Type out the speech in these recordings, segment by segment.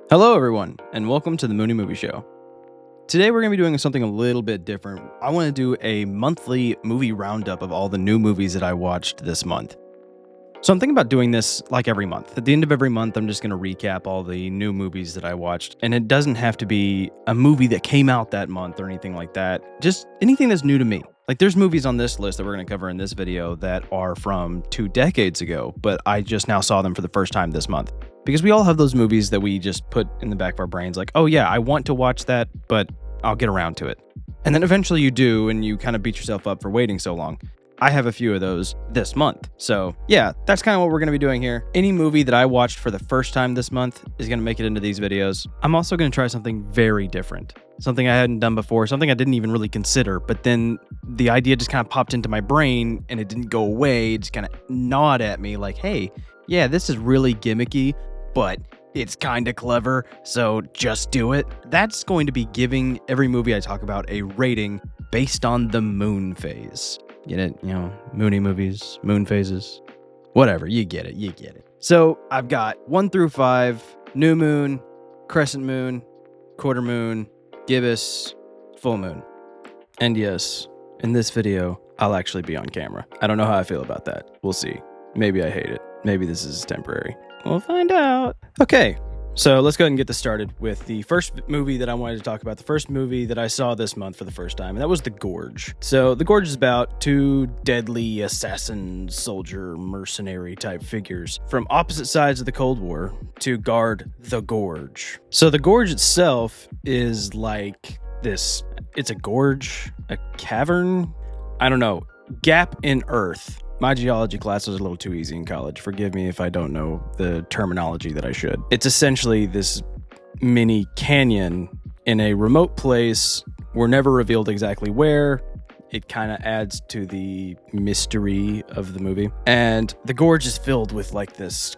Hello, everyone, and welcome to the Moony Movie Show. Today, we're going to be doing something a little bit different. I want to do a monthly movie roundup of all the new movies that I watched this month. So I'm thinking about doing this like every month. At the end of every month, I'm just going to recap all the new movies that I watched. And it doesn't have to be a movie that came out that month or anything like that. Just anything that's new to me. Like there's movies on this list that we're going to cover in this video that are from 2 decades ago, but I just now saw them for the first time this month. Because we all have those movies that we just put in the back of our brains like, oh yeah, I want to watch that, but I'll get around to it. And then eventually you do, and you kind of beat yourself up for waiting so long. I have a few of those this month. So yeah, that's kind of what we're going to be doing here. Any movie that I watched for the first time this month is going to make it into these videos. I'm also going to try something very different. Something I hadn't done before, something I didn't even really consider, but then the idea just kind of popped into my brain and it didn't go away. It just kind of gnawed at me like, hey, yeah, this is really gimmicky, but it's kind of clever, so just do it. That's going to be giving every movie I talk about a rating based on the moon phase. Get it? You know, Moony movies, moon phases, whatever. You get it. You get it. So I've got 1 through 5, new moon, crescent moon, quarter moon, gibbous, full moon. And yes, in this video, I'll actually be on camera. I don't know how I feel about that. We'll see. Maybe I hate it. Maybe this is temporary. We'll find out. Okay, so let's go ahead and get this started with the first movie that I wanted to talk about. The first movie that I saw this month for the first time, and that was The Gorge. So The Gorge is about 2 deadly assassin, soldier, mercenary type figures from opposite sides of the Cold War to guard the Gorge. So the Gorge itself is like this, it's a gorge, a cavern, I don't know, gap in earth. My geology class was a little too easy in college. Forgive me if I don't know the terminology that I should. It's essentially this mini canyon in a remote place. We're never revealed exactly where. It kind of adds to the mystery of the movie. And the gorge is filled with like this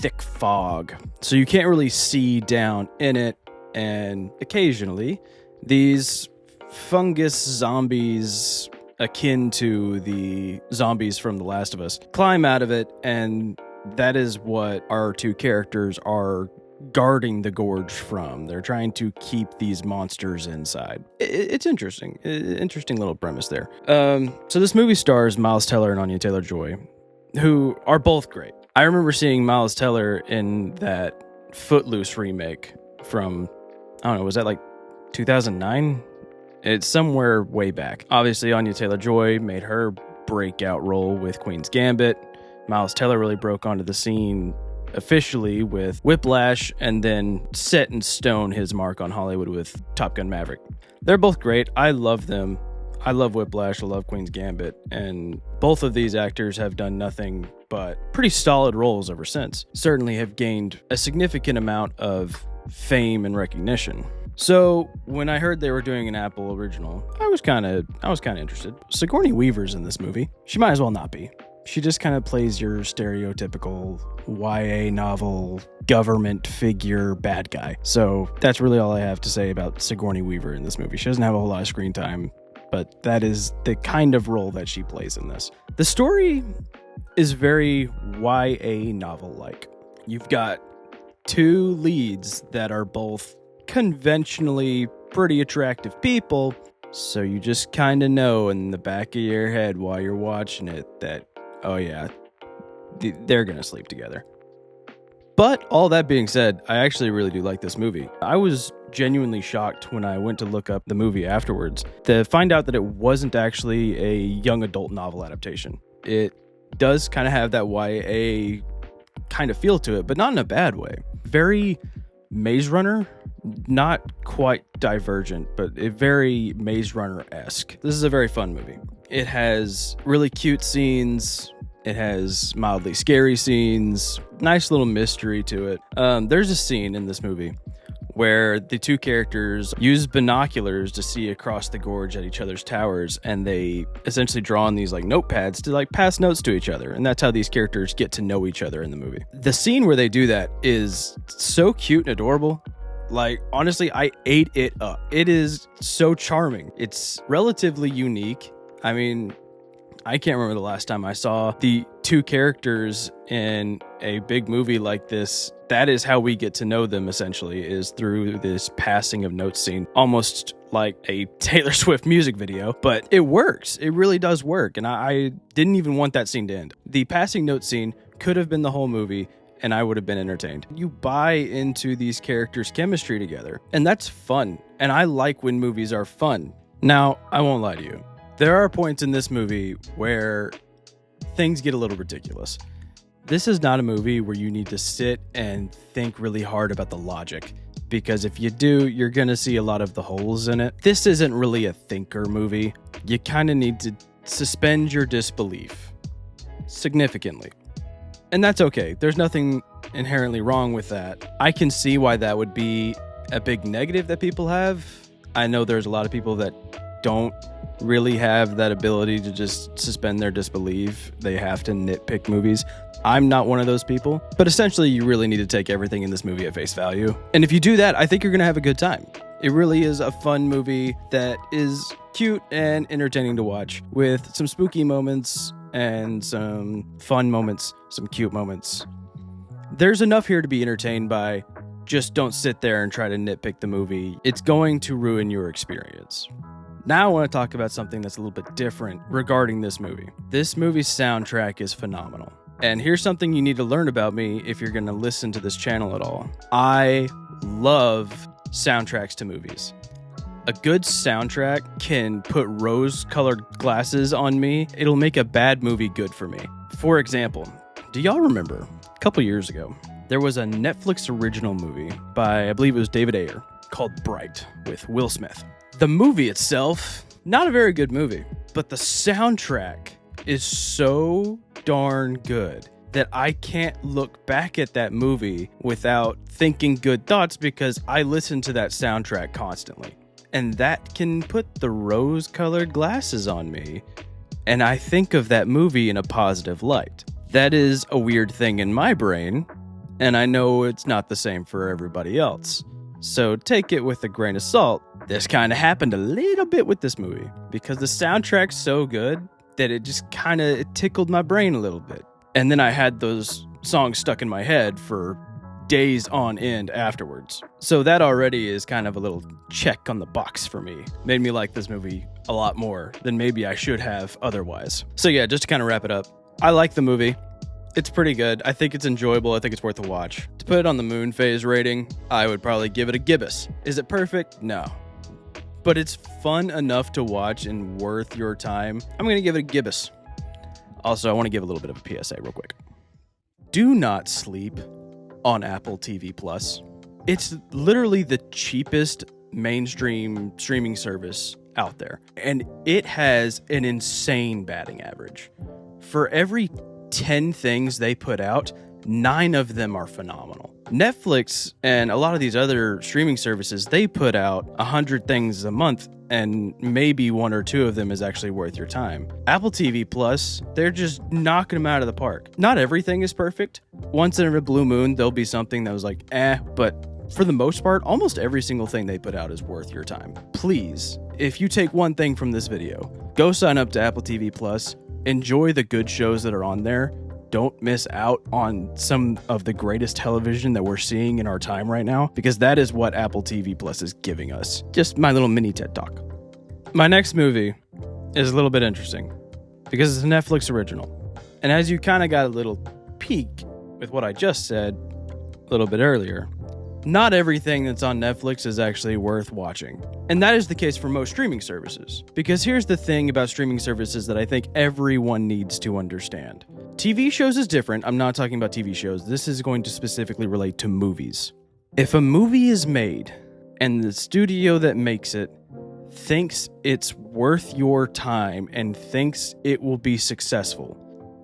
thick fog. So you can't really see down in it. And occasionally, these fungus zombies akin to the zombies from The Last of Us climb out of it, and that is what our 2 characters are guarding the gorge from. They're trying to keep these monsters inside. It's interesting. Interesting little premise there. So this movie stars Miles Teller and Anya Taylor-Joy, who are both great. I remember seeing Miles Teller in that Footloose remake from, I don't know, was that like 2009? It's somewhere way back. Obviously, Anya Taylor-Joy made her breakout role with Queen's Gambit. Miles Teller really broke onto the scene officially with Whiplash, and then set in stone his mark on Hollywood with Top Gun Maverick. They're both great. I love them. I love Whiplash. I love Queen's Gambit. And both of these actors have done nothing but pretty solid roles ever since. Certainly have gained a significant amount of fame and recognition. So when I heard they were doing an Apple original, I was kind of interested. Sigourney Weaver's in this movie. She might as well not be. She just kind of plays your stereotypical YA novel government figure bad guy. So that's really all I have to say about Sigourney Weaver in this movie. She doesn't have a whole lot of screen time, but that is the kind of role that she plays in this. The story is very YA novel-like. You've got 2 leads that are both conventionally pretty attractive people, so you just kind of know in the back of your head while you're watching it that, oh yeah, they're gonna sleep together. But all that being said, I actually really do like this movie. I was genuinely shocked when I went to look up the movie afterwards to find out that it wasn't actually a young adult novel adaptation. It does kind of have that YA kind of feel to it, but not in a bad way. Very Maze Runner, not quite Divergent, but very Maze Runner-esque. This is a very fun movie. It has really cute scenes. It has mildly scary scenes. Nice little mystery to it. There's a scene in this movie where the 2 characters use binoculars to see across the gorge at each other's towers, and they essentially draw on these like notepads to like pass notes to each other, and that's how these characters get to know each other in the movie. The scene where they do that is so cute and adorable. Like, honestly, I ate it up. It is so charming. It's relatively unique. I mean, I can't remember the last time I saw the two characters in a big movie like this. That is how we get to know them, essentially, is through this passing of notes scene. Almost like a Taylor Swift music video, but it works. It really does work, and I didn't even want that scene to end. The passing note scene could have been the whole movie, and I would have been entertained. You buy into these characters' chemistry together, and that's fun, and I like when movies are fun. Now, I won't lie to you. There are points in this movie where things get a little ridiculous. This is not a movie where you need to sit and think really hard about the logic, because if you do, you're going to see a lot of the holes in it. This isn't really a thinker movie. You kind of need to suspend your disbelief significantly. And that's okay. There's nothing inherently wrong with that. I can see why that would be a big negative that people have. I know there's a lot of people that don't really have that ability to just suspend their disbelief. They have to nitpick movies. I'm not one of those people, but essentially you really need to take everything in this movie at face value. And if you do that, I think you're going to have a good time. It really is a fun movie that is cute and entertaining to watch, with some spooky moments and some fun moments, some cute moments. There's enough here to be entertained by. Just don't sit there and try to nitpick the movie. It's going to ruin your experience. Now I want to talk about something that's a little bit different regarding this movie. This movie's soundtrack is phenomenal. And here's something you need to learn about me if you're going to listen to this channel at all. I love soundtracks to movies. A good soundtrack can put rose-colored glasses on me. It'll make a bad movie good for me. For example, do y'all remember a couple years ago, there was a Netflix original movie by, I believe it was David Ayer, called Bright with Will Smith. The movie itself, not a very good movie, but the soundtrack is so darn good that I can't look back at that movie without thinking good thoughts, because I listen to that soundtrack constantly. And that can put the rose-colored glasses on me, and I think of that movie in a positive light. That is a weird thing in my brain, and I know it's not the same for everybody else. So take it with a grain of salt. This kind of happened a little bit with this movie, because the soundtrack's so good that it just kind of tickled my brain a little bit. And then I had those songs stuck in my head for days on end afterwards. So that already is kind of a little check on the box for me. Made me like this movie a lot more than maybe I should have otherwise. So yeah, just to kind of wrap it up, I like the movie. It's pretty good. I think it's enjoyable. I think it's worth a watch. To put it on the moon phase rating, I would probably give it a gibbous. Is it perfect? No. But it's fun enough to watch and worth your time. I'm going to give it a gibbous. Also, I want to give a little bit of a PSA real quick. Do not sleep on Apple TV Plus. It's literally the cheapest mainstream streaming service out there, and it has an insane batting average. For every 10 things they put out, 9 of them are phenomenal. Netflix and a lot of these other streaming services, they put out 100 things a month, and maybe 1 or 2 of them is actually worth your time. Apple TV Plus, they're just knocking them out of the park. Not everything is perfect. Once in a blue moon, there'll be something that was like, but for the most part, almost every single thing they put out is worth your time. Please, if you take one thing from this video, go sign up to Apple TV Plus, enjoy the good shows that are on there. Don't miss out on some of the greatest television that we're seeing in our time right now, because that is what Apple TV Plus is giving us. Just my little mini TED Talk. My next movie is a little bit interesting because it's a Netflix original. And as you kind of got a little peek with what I just said a little bit earlier, not everything that's on Netflix is actually worth watching. And that is the case for most streaming services. Because here's the thing about streaming services that I think everyone needs to understand. TV shows is different. I'm not talking about TV shows. This is going to specifically relate to movies. If a movie is made and the studio that makes it thinks it's worth your time and thinks it will be successful,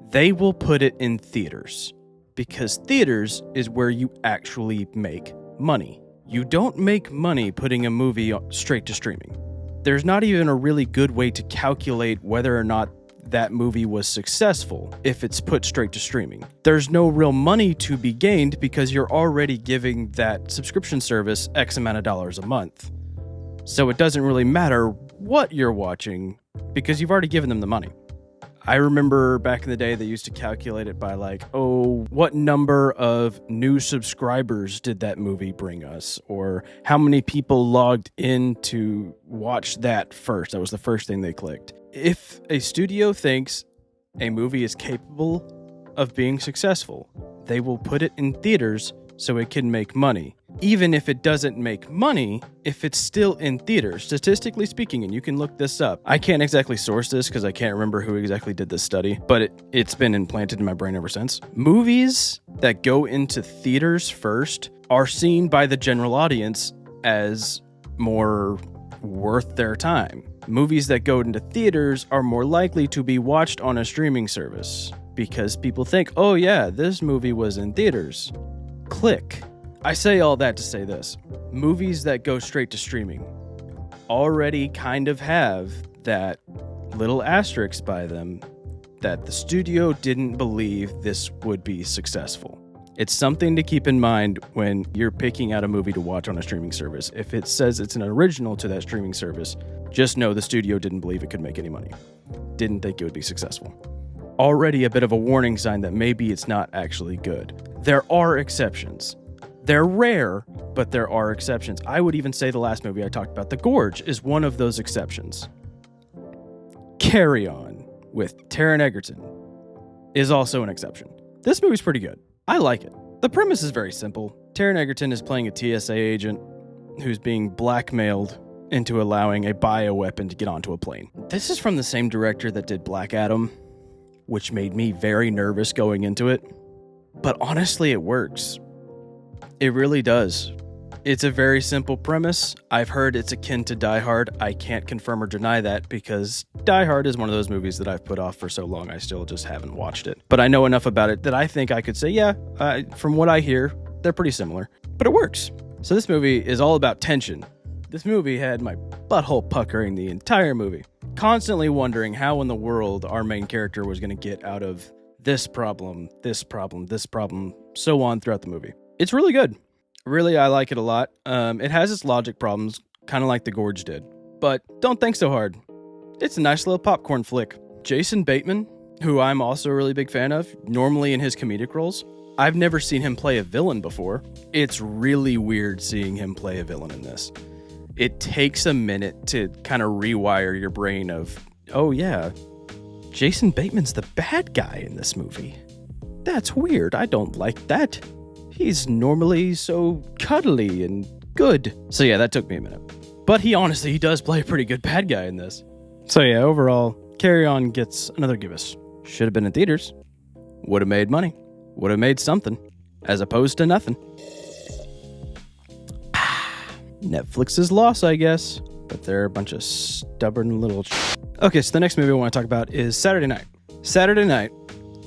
they will put it in theaters. Because theaters is where you actually make money. You don't make money putting a movie straight to streaming. There's not even a really good way to calculate whether or not that movie was successful if it's put straight to streaming. There's no real money to be gained because you're already giving that subscription service X amount of dollars a month. So it doesn't really matter what you're watching because you've already given them the money. I remember back in the day they used to calculate it by like, oh, what number of new subscribers did that movie bring us? Or how many people logged in to watch that first? That was the first thing they clicked. If a studio thinks a movie is capable of being successful, they will put it in theaters so it can make money. Even if it doesn't make money, if it's still in theaters, statistically speaking, and you can look this up. I can't exactly source this because I can't remember who exactly did this study, but it's been implanted in my brain ever since. Movies that go into theaters first are seen by the general audience as more worth their time. Movies that go into theaters are more likely to be watched on a streaming service because people think, oh yeah, this movie was in theaters. Click. I say all that to say this. Movies that go straight to streaming already kind of have that little asterisk by them that the studio didn't believe this would be successful. It's something to keep in mind when you're picking out a movie to watch on a streaming service. If it says it's an original to that streaming service, just know the studio didn't believe it could make any money. Didn't think it would be successful. Already a bit of a warning sign that maybe it's not actually good. There are exceptions. They're rare, but there are exceptions. I would even say the last movie I talked about, The Gorge, is one of those exceptions. Carry On with Taron Egerton is also an exception. This movie's pretty good. I like it. The premise is very simple. Taron Egerton is playing a TSA agent who's being blackmailed into allowing a bioweapon to get onto a plane. This is from the same director that did Black Adam, which made me very nervous going into it. But honestly, it works. It really does. It's a very simple premise. I've heard it's akin to Die Hard. I can't confirm or deny that because Die Hard is one of those movies that I've put off for so long I still just haven't watched it. But I know enough about it that I think I could say, yeah, from what I hear, they're pretty similar. But it works. So this movie is all about tension. This movie had my butthole puckering the entire movie. Constantly wondering how in the world our main character was going to get out of this problem, this problem, this problem, so on throughout the movie. It's really good. Really, I like it a lot. It has its logic problems, kind of like The Gorge did. But don't think so hard. It's a nice little popcorn flick. Jason Bateman, who I'm also a really big fan of, normally in his comedic roles. I've never seen him play a villain before. It's really weird seeing him play a villain in this. It takes a minute to kind of rewire your brain of, oh yeah, Jason Bateman's the bad guy in this movie. That's weird. I don't like that. He's normally so cuddly and good. So yeah, that took me a minute. But he does play a pretty good bad guy in this. So yeah, overall, Carry On gets another give us. Should have been in theaters. Would have made money. Would have made something. As opposed to nothing. Netflix's loss, I guess. But they're a bunch of stubborn little Okay, so the next movie I want to talk about is Saturday Night. Saturday Night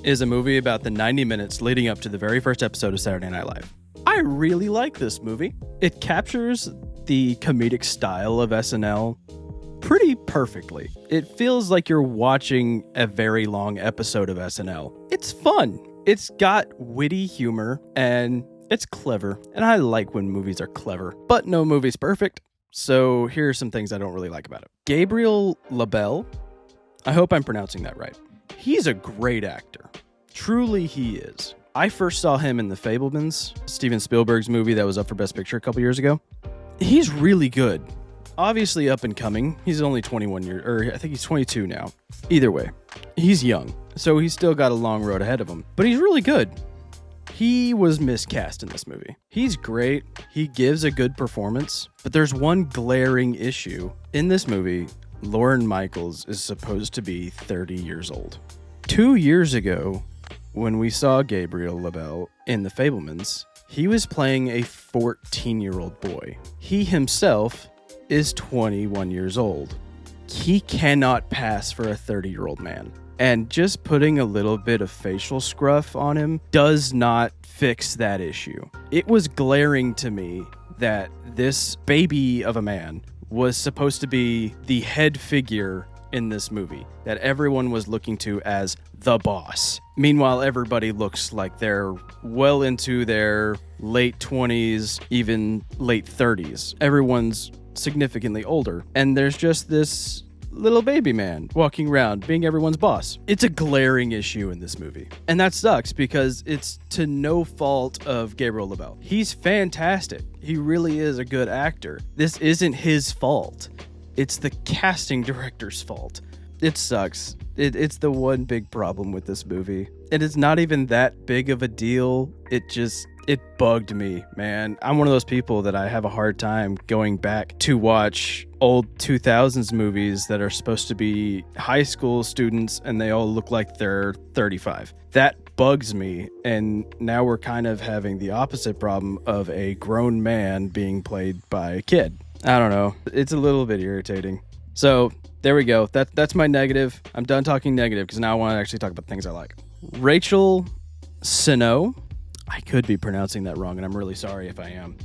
is a movie about the 90 minutes leading up to the very first episode of Saturday Night Live. I really like this movie. It captures the comedic style of SNL pretty perfectly. It feels like you're watching a very long episode of SNL. It's fun. It's got witty humor and it's clever. And I like when movies are clever, but no movie's perfect. So here are some things I don't really like about it. Gabriel LaBelle, I hope I'm pronouncing that right. He's a great actor. Truly he is. I first saw him in The Fabelmans, Steven Spielberg's movie that was up for Best Picture a couple years ago. He's really good. Obviously up and coming. He's only 21 years, or I think he's 22 now. Either way, he's young, so he's still got a long road ahead of him. But he's really good. He was miscast in this movie. He's great. He gives a good performance, but there's one glaring issue. In this movie, Lorne Michaels is supposed to be 30 years old. 2 years ago, when we saw Gabriel LaBelle in The Fabelmans, he was playing a 14-year-old boy. He himself is 21 years old. He cannot pass for a 30-year-old man. And just putting a little bit of facial scruff on him does not fix that issue. It was glaring to me that this baby of a man was supposed to be the head figure in this movie that everyone was looking to as the boss. Meanwhile, everybody looks like they're well into their late 20s, even late 30s. Everyone's significantly older. And there's just this little baby man walking around being everyone's boss. It's a glaring issue in this movie. And that sucks because it's to no fault of Gabriel LaBelle. He's fantastic. He really is a good actor. This isn't his fault. It's the casting director's fault. It sucks. It's the one big problem with this movie. And it's not even that big of a deal. It bugged me, man. I'm one of those people that I have a hard time going back to watch old 2000s movies that are supposed to be high school students and they all look like they're 35. That bugs me. And now we're kind of having the opposite problem of a grown man being played by a kid. I don't know. It's a little bit irritating. So there we go. That's my negative. I'm done talking negative because now I want to actually talk about things I like. Rachel Snow. I could be pronouncing that wrong, and I'm really sorry if I am.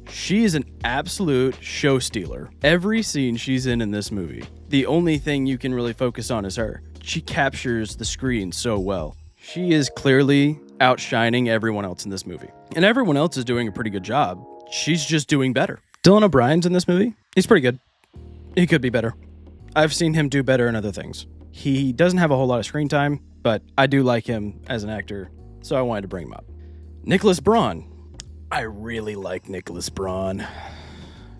She is an absolute show stealer. Every scene she's in this movie, the only thing you can really focus on is her. She captures the screen so well. She is clearly outshining everyone else in this movie. And everyone else is doing a pretty good job. She's just doing better. Dylan O'Brien's in this movie. He's pretty good. He could be better. I've seen him do better in other things. He doesn't have a whole lot of screen time, but I do like him as an actor, so I wanted to bring him up. Nicholas Braun. I really like Nicholas Braun.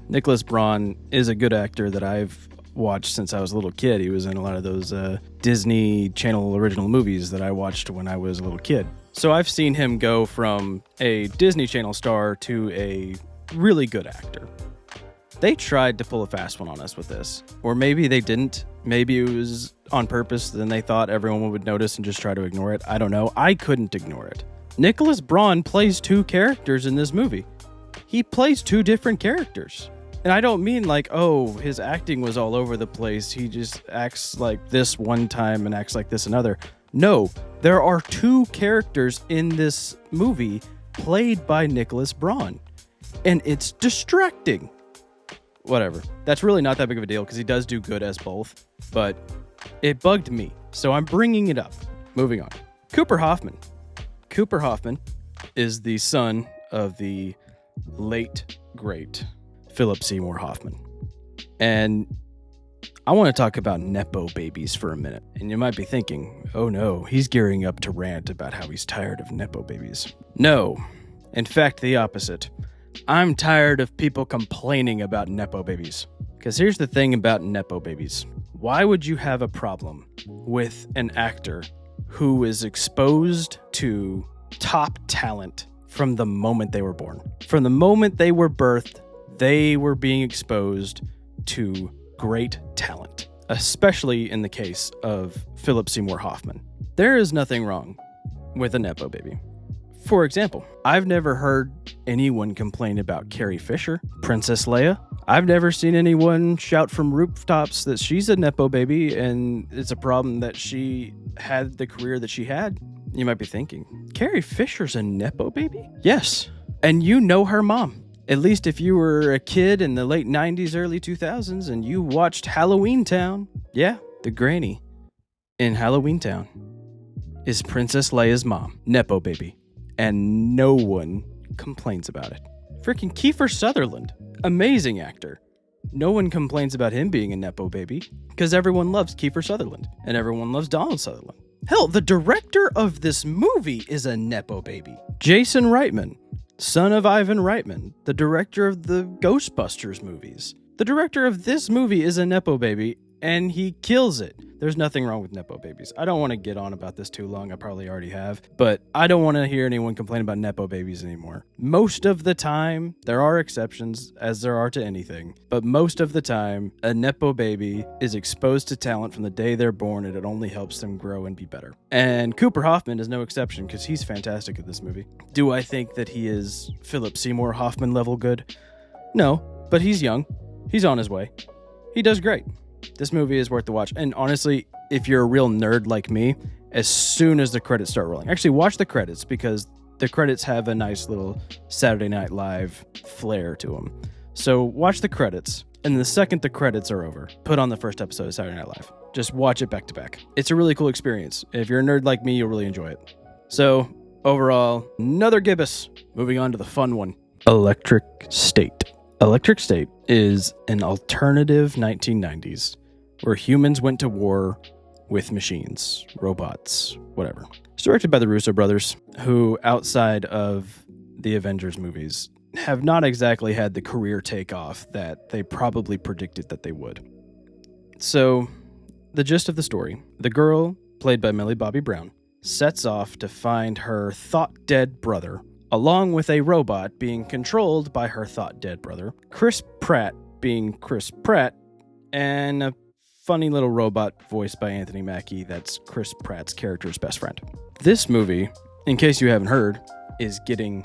Nicholas Braun is a good actor that I've watched since I was a little kid. He was in a lot of those Disney Channel original movies that I watched when I was a little kid. So I've seen him go from a Disney Channel star to a really good actor. They tried to pull a fast one on us with this. Or maybe they didn't. Maybe it was on purpose, then they thought everyone would notice and just try to ignore it. I don't know. I couldn't ignore it. Nicholas Braun plays two characters in this movie. He plays two different characters. And I don't mean like, oh, his acting was all over the place. He just acts like this one time and acts like this another. No, there are two characters in this movie played by Nicholas Braun. And it's distracting. Whatever. That's really not that big of a deal because he does do good as both. But it bugged me. So I'm bringing it up. Moving on. Cooper Hoffman. Cooper Hoffman is the son of the late, great Philip Seymour Hoffman. And I want to talk about Nepo babies for a minute. And you might be thinking, oh no, he's gearing up to rant about how he's tired of Nepo babies. No, in fact, the opposite. I'm tired of people complaining about Nepo babies. Because here's the thing about Nepo babies. Why would you have a problem with an actor who is exposed to top talent from the moment they were born? From the moment they were birthed, they were being exposed to great talent, especially in the case of Philip Seymour Hoffman. There is nothing wrong with a Nepo baby. For example, I've never heard anyone complain about Carrie Fisher, Princess Leia. I've never seen anyone shout from rooftops that she's a Nepo baby and it's a problem that she had the career that she had. You might be thinking, Carrie Fisher's a Nepo baby? Yes, and you know her mom. At least if you were a kid in the late 90s, early 2000s, and you watched Halloween Town. Yeah, the granny in Halloween Town is Princess Leia's mom, Nepo baby. And no one complains about it. Freaking Kiefer Sutherland, amazing actor. No one complains about him being a Nepo baby because everyone loves Kiefer Sutherland and everyone loves Donald Sutherland. Hell, the director of this movie is a Nepo baby. Jason Reitman, son of Ivan Reitman, the director of the Ghostbusters movies. The director of this movie is a Nepo baby and he kills it. There's nothing wrong with Nepo babies. I don't want to get on about this too long. I probably already have. But I don't want to hear anyone complain about Nepo babies anymore. Most of the time, there are exceptions, as there are to anything. But most of the time, a Nepo baby is exposed to talent from the day they're born, and it only helps them grow and be better. And Cooper Hoffman is no exception, because he's fantastic at this movie. Do I think that he is Philip Seymour Hoffman level good? No, but he's young. He's on his way. He does great. This movie is worth the watch. And honestly, if you're a real nerd like me, as soon as the credits start rolling, actually watch the credits because the credits have a nice little Saturday Night Live flair to them. So watch the credits, and the second the credits are over, put on the first episode of Saturday Night Live. Just watch it back to back. It's a really cool experience. If you're a nerd like me, you'll really enjoy it. So overall, another gibbous. Moving on to the fun one. Electric State. Electric State is an alternative 1990s where humans went to war with machines, robots, whatever. It's directed by the Russo brothers, who, outside of the Avengers movies, have not exactly had the career takeoff that they probably predicted that they would. So, the gist of the story, the girl, played by Millie Bobby Brown, sets off to find her thought-dead brother, along with a robot being controlled by her thought-dead brother, Chris Pratt being Chris Pratt, and a funny little robot voiced by Anthony Mackie that's Chris Pratt's character's best friend. This movie, in case you haven't heard, is getting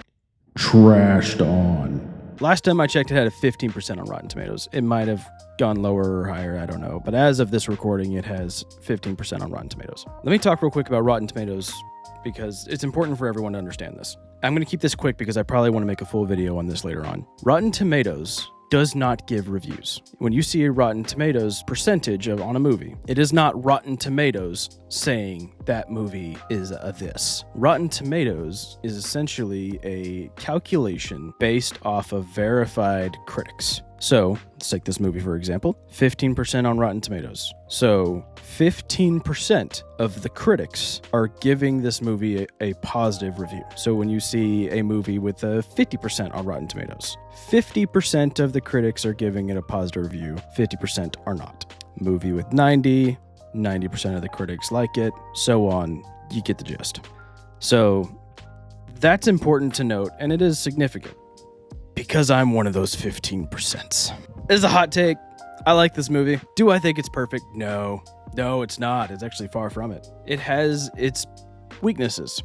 trashed on. Last time I checked, it had a 15% on Rotten Tomatoes. It might have gone lower or higher, I don't know. But as of this recording, it has 15% on Rotten Tomatoes. Let me talk real quick about Rotten Tomatoes because it's important for everyone to understand this. I'm going to keep this quick because I probably want to make a full video on this later on. Rotten Tomatoes does not give reviews. When you see a Rotten Tomatoes percentage on a movie, it is not Rotten Tomatoes saying that movie is a this. Rotten Tomatoes is essentially a calculation based off of verified critics. So, let's take this movie for example, 15% on Rotten Tomatoes. So, 15% of the critics are giving this movie a positive review. So when you see a movie with a 50% on Rotten Tomatoes, 50% of the critics are giving it a positive review, 50% are not. Movie with 90% of the critics like it, so on. You get the gist. So that's important to note, and it is significant because I'm one of those 15%. It's a hot take. I like this movie. Do I think it's perfect? No, it's not. It's actually far from it. It has its weaknesses.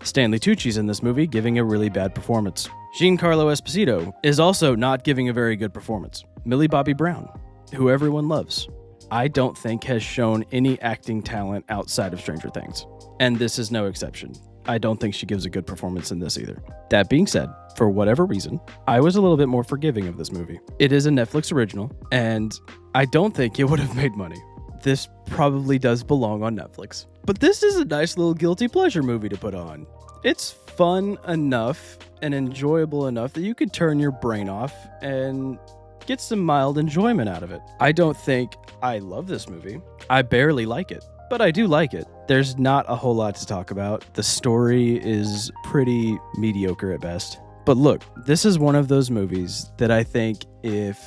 Stanley Tucci's in this movie giving a really bad performance. Giancarlo Esposito is also not giving a very good performance. Millie Bobby Brown, who everyone loves, I don't think has shown any acting talent outside of Stranger Things. And this is no exception. I don't think she gives a good performance in this either. That being said, for whatever reason, I was a little bit more forgiving of this movie. It is a Netflix original, and I don't think it would have made money. This probably does belong on Netflix. But this is a nice little guilty pleasure movie to put on. It's fun enough and enjoyable enough that you could turn your brain off and get some mild enjoyment out of it. I don't think I love this movie. I barely like it, but I do like it. There's not a whole lot to talk about. The story is pretty mediocre at best. But look, this is one of those movies that I think if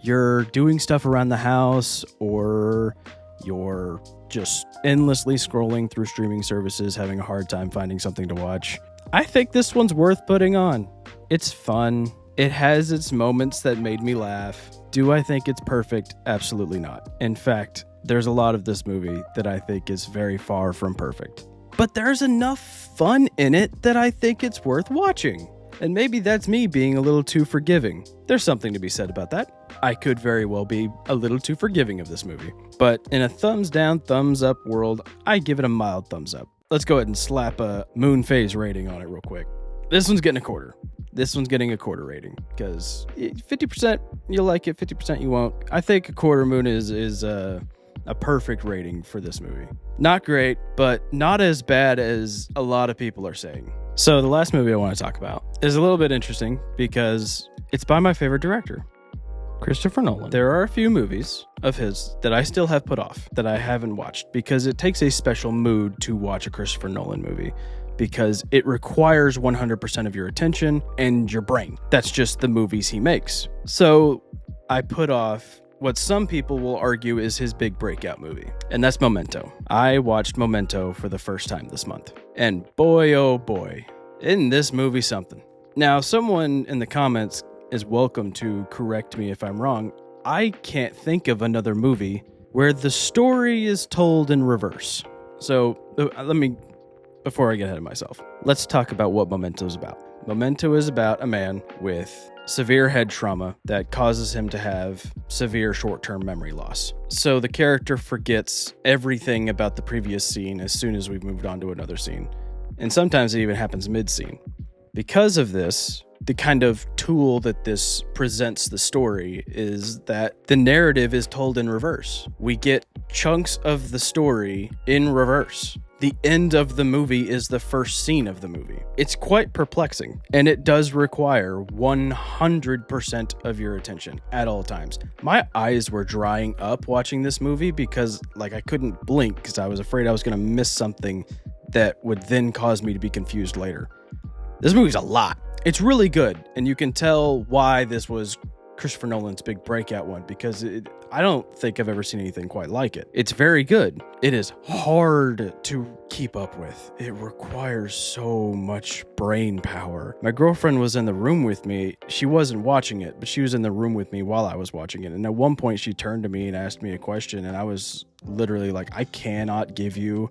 you're doing stuff around the house or you're just endlessly scrolling through streaming services, having a hard time finding something to watch, I think this one's worth putting on. It's fun. It has its moments that made me laugh. Do I think it's perfect? Absolutely not. In fact, there's a lot of this movie that I think is very far from perfect. But there's enough fun in it that I think it's worth watching. And maybe that's me being a little too forgiving. There's something to be said about that. I could very well be a little too forgiving of this movie. But in a thumbs down, thumbs up world, I give it a mild thumbs up. Let's go ahead and slap a moon phase rating on it real quick. This one's getting a quarter. This one's getting a quarter rating because 50% you'll like it, 50% you won't. I think a quarter moon is a perfect rating for this movie. Not great, but not as bad as a lot of people are saying. So the last movie I want to talk about is a little bit interesting because it's by my favorite director, Christopher Nolan. There are a few movies of his that I still have put off, that I haven't watched, because it takes a special mood to watch a Christopher Nolan movie, because it requires 100% of your attention and your brain. That's just the movies he makes. So I put off what some people will argue is his big breakout movie, and that's Memento. I watched Memento for the first time this month, and boy, oh boy, isn't this movie something. Now, someone in the comments is welcome to correct me if I'm wrong. I can't think of another movie where the story is told in reverse. So before I get ahead of myself, let's talk about what Memento is about. Memento is about a man with severe head trauma that causes him to have severe short-term memory loss. So the character forgets everything about the previous scene as soon as we've moved on to another scene. And sometimes it even happens mid-scene. Because of this, the kind of tool that this presents the story is that the narrative is told in reverse. We get chunks of the story in reverse. the end of the movie is the first scene of the movie. It's quite perplexing, and it does require 100% of your attention at all times. My eyes were drying up watching this movie because I couldn't blink because I was afraid I was going to miss something that would then cause me to be confused later. This movie's a lot. It's really good, and you can tell why this was Christopher Nolan's big breakout one, because I don't think I've ever seen anything quite like it. It's very good. It is hard to keep up with. It requires so much brain power. My girlfriend was in the room with me. She wasn't watching it, but she was in the room with me while I was watching it. And at one point she turned to me and asked me a question, and I was literally like, I cannot give you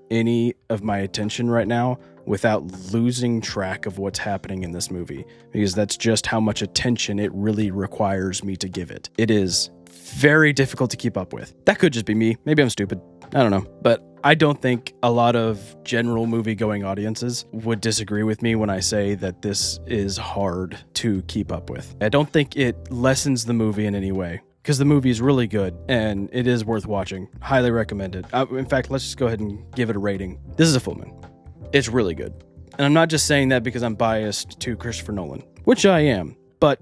any of my attention right now without losing track of what's happening in this movie, because that's just how much attention it really requires me to give it. It is very difficult to keep up with. That could just be me. Maybe I'm stupid. I don't know. But I don't think a lot of general movie-going audiences would disagree with me when I say that this is hard to keep up with. I don't think it lessens the movie in any way, because the movie is really good and it is worth watching. Highly recommend it. In fact, let's just go ahead and give it a rating. This is a full moon. It's really good. And I'm not just saying that because I'm biased to Christopher Nolan, which I am, but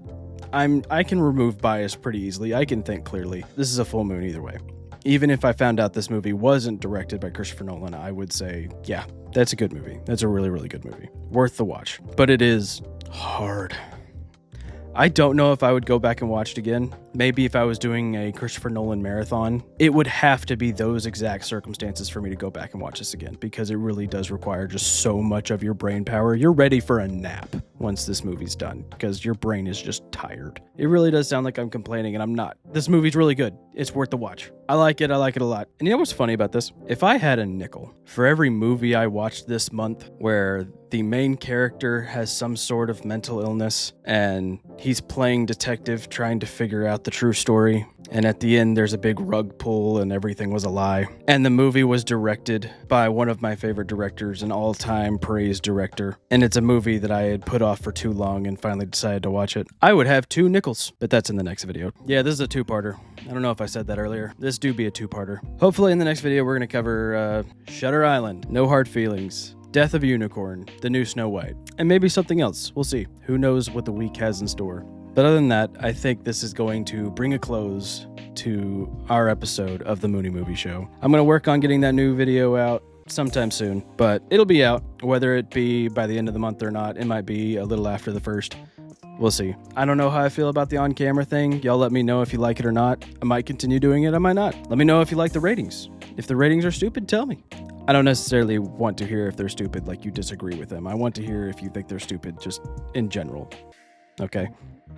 I can remove bias pretty easily. I can think clearly. This is a full moon either way. Even if I found out this movie wasn't directed by Christopher Nolan, I would say, yeah, that's a good movie. That's a really, really good movie. Worth the watch. But it is hard. I don't know if I would go back and watch it again. Maybe if I was doing a Christopher Nolan marathon, it would have to be those exact circumstances for me to go back and watch this again, because it really does require just so much of your brain power. You're ready for a nap once this movie's done, because your brain is just tired. It really does sound like I'm complaining, and I'm not. This movie's really good. It's worth the watch. I like it a lot. And you know what's funny about this? If I had a nickel for every movie I watched this month where the main character has some sort of mental illness and he's playing detective trying to figure out the true story, and at the end there's a big rug pull and everything was a lie, and the movie was directed by one of my favorite directors, an all-time praised director, and it's a movie that I had put off for too long and finally decided to watch it, I would have 2 nickels. But that's in the next video. Yeah, this is a 2-parter. I don't know if I said that earlier. This do be a 2-parter. Hopefully in the next video we're going to cover Shutter Island, No Hard Feelings, Death of a Unicorn, the new Snow White, and maybe something else. We'll see. Who knows what the week has in store. But other than that, I think this is going to bring a close to our episode of the Moony Movie Show. I'm going to work on getting that new video out sometime soon, but it'll be out, whether it be by the end of the month or not. It might be a little after the first. We'll see. I don't know how I feel about the on-camera thing. Y'all let me know if you like it or not. I might continue doing it. I might not. Let me know if you like the ratings. If the ratings are stupid, tell me. I don't necessarily want to hear if they're stupid, like you disagree with them. I want to hear if you think they're stupid, just in general. Okay?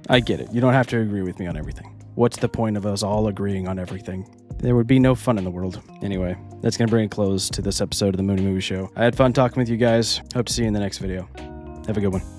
I get it. You don't have to agree with me on everything. What's the point of us all agreeing on everything? There would be no fun in the world. Anyway, that's going to bring a close to this episode of the Moony Movie Show. I had fun talking with you guys. Hope to see you in the next video. Have a good one.